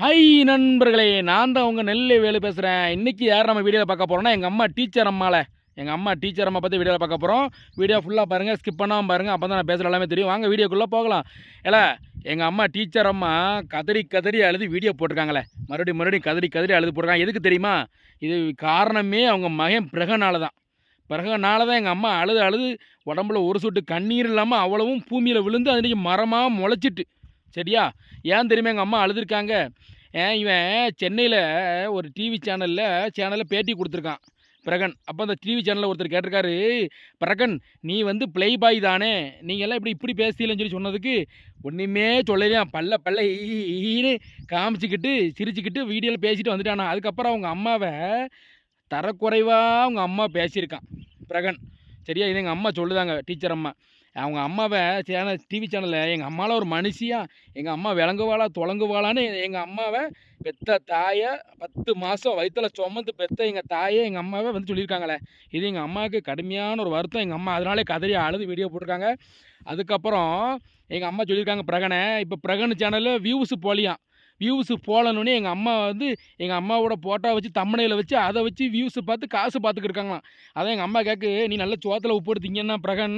Hi நண்பர்களே, நான் தான் உங்க நெல்லை வேலு பேசுகிறேன். இன்றைக்கி யார் நம்ம வீடியோவில் பார்க்க போகிறோம்னா, எங்கள் அம்மா டீச்சர் அம்மா பற்றி வீடியோவில் பார்க்க போகிறோம். வீடியோ ஃபுல்லாக பாருங்கள், ஸ்கிப் பண்ணாமல் பாருங்கள். அப்போ தான் நான் பேசுகிற எல்லாமே தெரியும். வாங்க வீடியோக்குள்ளே போகலாம். ஏல எங்கள் அம்மா டீச்சர் அம்மா கதறி கதறி அழுது வீடியோ போட்டிருக்காங்களே, மறுபடியும் கதறி கதறி அழுது போட்டிருக்காங்க. எதுக்கு தெரியுமா? இது காரணமே அவங்க மகன் பிரகனால தான். எங்கள் அம்மா அழுது அழுது உடம்புல ஒரு சொட்டு கண்ணீர் இல்லாமல் அவ்வளவும் பூமியில் விழுந்து அது இன்றைக்கி மரமாக முளைச்சிட்டு. சரியா? ஏன் தெரியுமா எங்கள் அம்மா அழுதுருக்காங்க? இவன் சென்னையில் ஒரு டிவி சேனலில் பேட்டி கொடுத்துருக்கான் பிரகன். அப்போ அந்த டிவி சேனலில் ஒருத்தர் கேட்டிருக்காரு, பிரகன் நீ வந்து பிளே பாய் தானே, நீங்கள் எல்லாம் இப்படி பேசலன்னு சொல்லி சொன்னதுக்கு ஒன்றுமே சொல்லலையாம். பல்ல ஈன்னு காமிச்சிக்கிட்டு சிரிச்சுக்கிட்டு வீடியோவில் பேசிட்டு வந்துட்டானா. அதுக்கப்புறம் அவங்க அம்மாவை தரக்குறைவாக அவங்க அம்மா பேசியிருக்கான் பிரகன். சரியா? இது எங்கள் அம்மா சொல்லுதாங்க, டீச்சர் அம்மா. அவங்க அம்மாவை டிவி சேனலில் எங்கள் அம்மாவில் ஒரு மனுஷியாக எங்கள் அம்மா விளங்குவாளா தொலங்குவாளான்னு எங்கள் அம்மாவை பெத்த தாயை 10 மாதம் வயிற்றில் சுமந்து பெத்த எங்கள் தாயை எங்கள் அம்மாவை வந்து சொல்லியிருக்காங்களே. இது எங்கள் அம்மாவுக்கு கடுமையான ஒரு வருத்தம். எங்கள் அம்மா அதனாலே கதறி அழுது வீடியோ போட்டிருக்காங்க. அதுக்கப்புறம் எங்கள் அம்மா சொல்லியிருக்காங்க, பிரகனை இப்போ பிரகன் சேனலில் வியூஸு போகலன்னு எங்கள் அம்மா வந்து எங்கள் அம்மாவோட ஃபோட்டோ வச்சு தம்மனையில் வச்சு அதை வச்சு வியூஸு பார்த்து காசு பார்த்துக்கிட்டு இருக்காங்களாம். அதான் எங்கள் அம்மா கேட்கு, நீ நல்ல சோத்தில் உப்பு எடுத்தீங்கன்னா பிரகன்,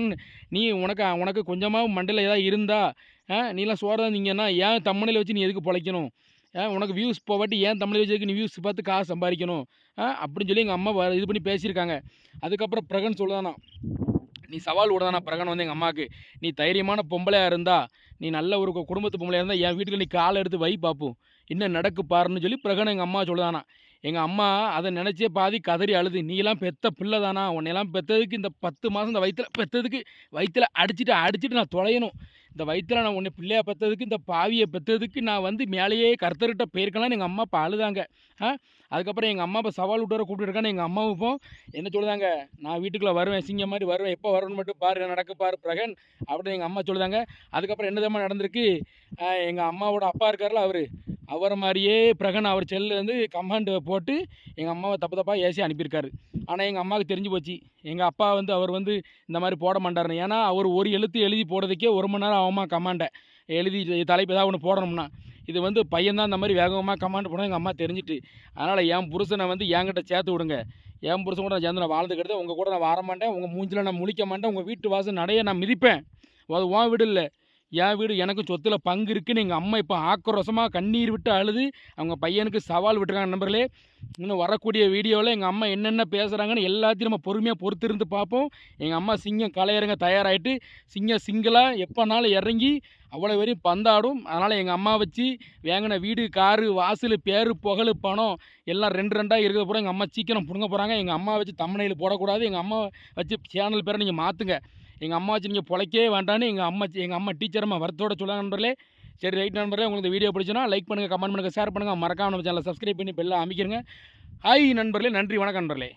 நீ உனக்கு கொஞ்சமாக மண்டையில் ஏதாவது இருந்தா நீலாம் சோறு தந்தீங்கன்னா ஏன் தம்மனையில் வச்சு நீ எதுக்கு பிழைக்கணும்? உனக்கு வியூஸ் போவாட்டி ஏன் தமிழ் வச்சு நீ வியூஸ் பார்த்து காசு சம்பாதிக்கணும் அப்படின்னு சொல்லி எங்கள் அம்மா இது பண்ணி பேசியிருக்காங்க. அதுக்கப்புறம் பிரகன் சொல்லுதானா, நீ சவால் விடுதானா பிரகன் வந்து எங்கள் அம்மாவுக்கு, நீ தைரியமான பொம்பளையாக இருந்தா, நீ நல்ல ஒரு குடும்பத்து பொம்பளையாக இருந்தால் என் வீட்டுக்கு நீ காலை எடுத்து வை பார்ப்போம், இன்னும் நடக்கு பாருன்னு சொல்லி பிரகன் எங்கள் அம்மா சொல்லுதானா. எங்கள் அம்மா அதை நினச்சே பாதி கதறி அழுது, நீலாம் பெத்த பிள்ளை தானா, உன்னையெல்லாம் பெற்றதுக்கு இந்த 10 மாதம் இந்த வயிற்றில் பெற்றதுக்கு வயிற்றில் அடிச்சுட்டு நான் தொலையணும், இந்த வயிற்றில் நான் உன்னை பிள்ளையாக பெற்றதுக்கு இந்த பாவியை பெற்றதுக்கு நான் வந்து மேலேயே கர்த்தர்கிட்ட போயிருக்கலாம்னு எங்கள் அம்மா இப்போ அழுதாங்க. அதுக்கப்புறம் எங்கள் அம்மா இப்போ சவால் விட்டு வர கூப்பிட்டுருக்கான்னு எங்கள் அம்மாவும் இப்போ என்ன சொல்லுதாங்க, நான் வீட்டுக்குள்ளே வருவேன், சிங்கம் மாதிரி வருவேன், எப்போ வரணும்னு மட்டும் பாரு, நடக்கு பாரு பிரகன் அப்படின்னு எங்கள் அம்மா சொல்லுதாங்க. அதுக்கப்புறம் என்ன தான் நடந்திருக்கு, எங்கள் அம்மாவோட அப்பா இருக்கார்ல அவரை மாதிரியே பிரகன் அவர் செல்லுலேருந்து கமாண்டு போட்டு எங்கள் அம்மாவை தப்பாக ஏசி அனுப்பியிருக்காரு. ஆனால் எங்கள் அம்மாவுக்கு தெரிஞ்சு போச்சு, எங்கள் அப்பா வந்து அவர் வந்து இந்த மாதிரி போட மாட்டாருன்னு. ஏன்னா அவர் ஒரு எழுத்து எழுதி போடுறதுக்கே 1 மணி நேரம் ஆகுமா கமாண்டை எழுதி தலைப்பு ஏதாவது ஒன்று போடணும்னா. இது வந்து பையன்தான் இந்த மாதிரி வேகமாக கமாண்ட் போட எங்கள் அம்மா தெரிஞ்சுட்டு. அதனால் என் புருஷனை வந்து என்கிட்ட சேர்த்து விடுங்க, என் புருஷன் கூட நான் சேர்ந்து நான் வாழ்ந்துக்கிறது, உங்கள் கூட நான் வர மாட்டேன், உங்கள் மூஞ்சில் நான் முழிக்க மாட்டேன், உங்கள் வீட்டு வாசல் நடைய நான் மிதிப்பேன், அது உன் வீடு இல்லை என் வீடு, எனக்கு சொத்தில் பங்கு இருக்குதுன்னு எங்கள் அம்மா இப்போ ஆக்ரோஷமாக கண்ணீர் விட்டு அழுது அவங்க பையனுக்கு சவால் விட்டுருக்காங்க. நண்பர்களே, இன்னும் வரக்கூடிய வீடியோவில் எங்கள் அம்மா என்னென்ன பேசுகிறாங்கன்னு எல்லாத்தையும் நம்ம பொறுமையாக பொறுத்திருந்து பார்ப்போம். எங்கள் அம்மா சிங்கம் கலையிறங்க தயாராகிட்டு சிங்கிளாக எப்போனாலும் இறங்கி அவ்வளோ வரையும் பந்தாடும். அதனால் எங்கள் அம்மா வச்சு வேங்கின வீடு காரு வாசல் பேரு புகழ் பணம் எல்லாம் 2 இருக்கிற பூரா எங்கள் அம்மா சீக்கிரம் பிடுங்க போகிறாங்க. எங்கள் அம்மா வச்சு தம்மனையில் போடக்கூடாது, எங்கள் அம்மா வச்சு சேனல் பேரை நீங்கள் மாற்றுங்க, எங்கள் அம்மா வச்சு நீங்கள் பிழைக்கவே வேண்டான்னு எங்கள் அம்மா டீச்சர் அம்மா வருத்தோட சொல்லுவாங்க. நண்பர்களே, சரி ரைட் நண்பர்களே, உங்களுக்கு இந்த வீடியோ பிடிச்சுன்னா லைக் பண்ணுங்கள், கமெண்ட் பண்ணுங்கள், ஷேர் பண்ணுங்கள், மறக்காம நம்ம சேனலை சப்ஸ்கிரைப் பண்ணி பெல்லாம் அமைக்கிறங்க. ஹாய் நண்பர்களே, நன்றி, வணக்கம் நண்பர்களே.